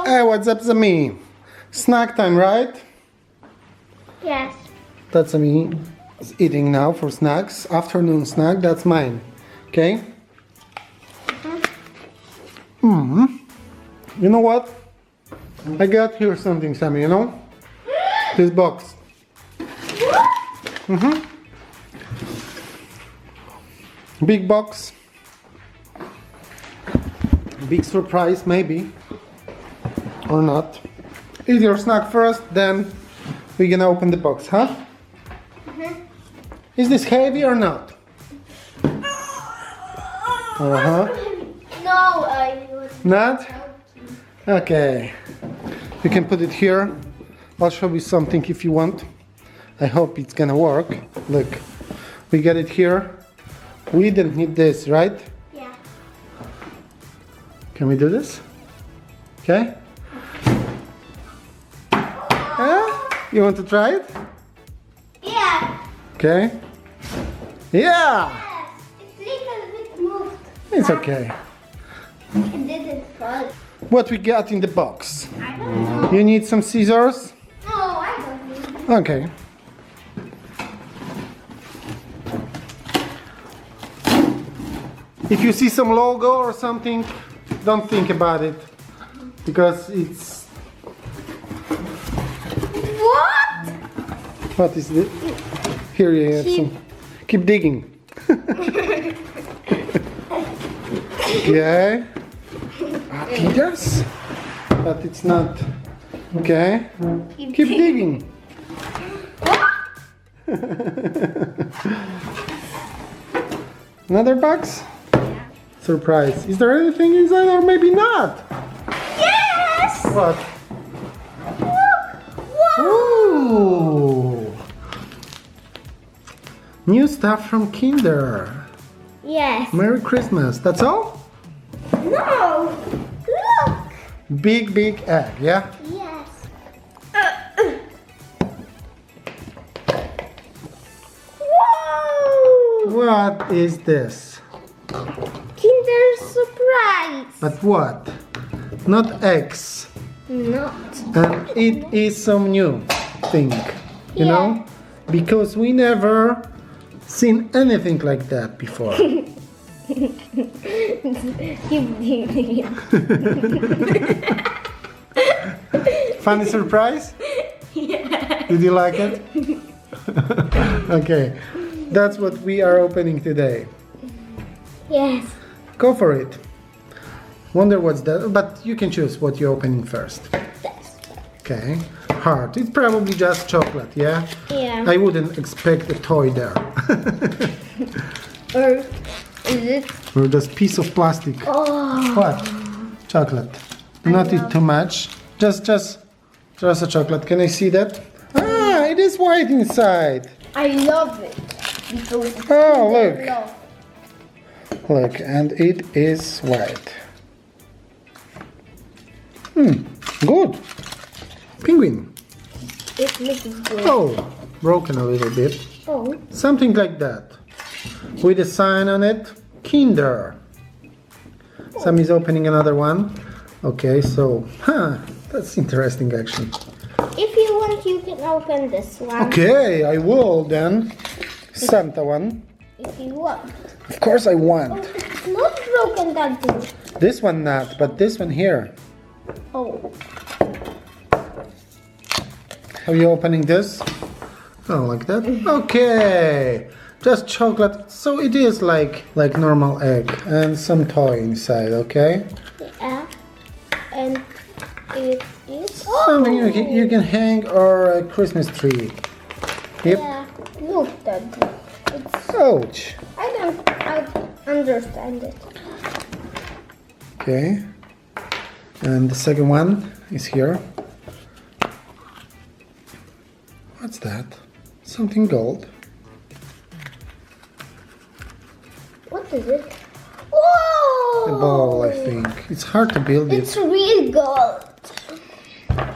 Hey, what's up, Sammie? Snack time, right? Yes. That's Sammie is eating now for snacks. Afternoon snack, that's mine. Okay? You know what? I got here something, Sammie, you know? This box. Big box. Big surprise, maybe. Or not. Eat your snack first, then we're gonna open the box, huh? Is this heavy or not? No, I was Not? Okay. You can put it here. I'll show you something if you want. I hope it's gonna work. Look, we got it here. We didn't need this, right? Yeah. Can we do this? Okay. You want to try it? Yeah. Okay. Yeah! Yes. It's little bit moved. It's okay. It didn't fall. What we got in the box? I don't know. You need some scissors? No, I don't need it. Okay. If you see some logo or something, don't think about it. Because it's... What? What is this? Here you have some... Keep digging. Okay. Adidas? But it's not. Okay. Keep digging. Another box? Surprise. Is there anything inside or maybe not? Yes! What? Whoa! Ooh. New stuff from Kinder. Yes. Merry Christmas. That's all? No! Look! Big egg, yeah? Yes. Whoa! What is this? Kinder Surprise! But what? Not eggs. Not. And it is some new thing, you know? Because we never seen anything like that before. Funny surprise? Yeah. Did you like it? Okay, that's what we are opening today. Yes. Go for it. Wonder what's that, but you can choose what you're opening first. That's Okay, heart. It's probably just chocolate, yeah? yeah. I wouldn't expect a toy there. Or is it? Or this piece of plastic. Oh. What? Chocolate. Do not eat too much. Just a chocolate. Can I see that? Ah, it is white inside. I love it. Because it's Oh, Kinder look. Love. Look, and it is white. Good. Penguin. It looks good. Oh, broken a little bit. Oh. Something like that. With a sign on it, Kinder. Sammie's opening another one. Okay, so, that's interesting actually. If you want, you can open this one. Okay, I will then. Santa one. If you want. Of course I Oh, want. it's not broken that good. This one not, but this one here. Oh. Are you opening this? Oh, like that? Okay. Just chocolate. So it is like normal egg and some toy inside, okay? Yeah. And it is. Something you can hang or a Christmas tree. Yep. Yeah. Look, Daddy. It's. Ouch. I understand it. Okay. And the second one is here. What's that? Something gold. What is it? Whoa! A ball, I think. It's hard to build it. It's real gold.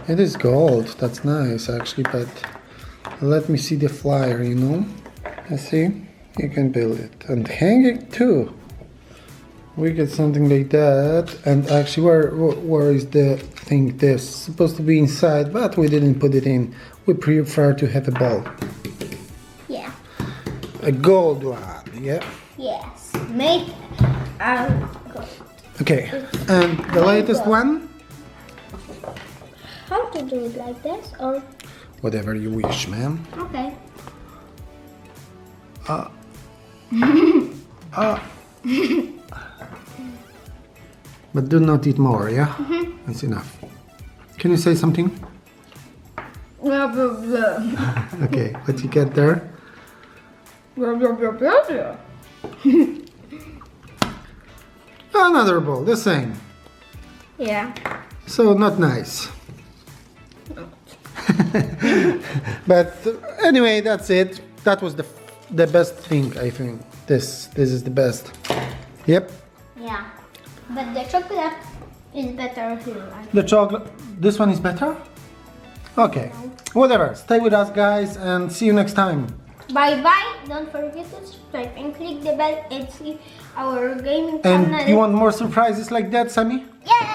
It is gold. That's nice, actually, but let me see the flyer, you know? I see. You can build it and hang it too. We get something like that, and actually, where is the thing? This supposed to be inside, but we didn't put it in. We prefer to have a ball, Yeah. a gold one. Yeah. Yes. Make gold. Okay. And the latest one, How to do it like this or? whatever you wish, man. Okay. But do not eat more. Yeah. That's enough. Can you say something? Blah blah blah. Okay. What you get there? Blah blah blah blah blah. Another ball, the same. Yeah. So not nice. But anyway, that's it. That was the best thing, I think. This is the best. Yep. Yeah. But the chocolate is better here. The chocolate. This one is better. Okay. Whatever. Stay with us, guys, and see you next time. Bye bye. Don't forget to subscribe and click the bell and see our gaming channel. And you want more surprises like that, Sammie? Yeah.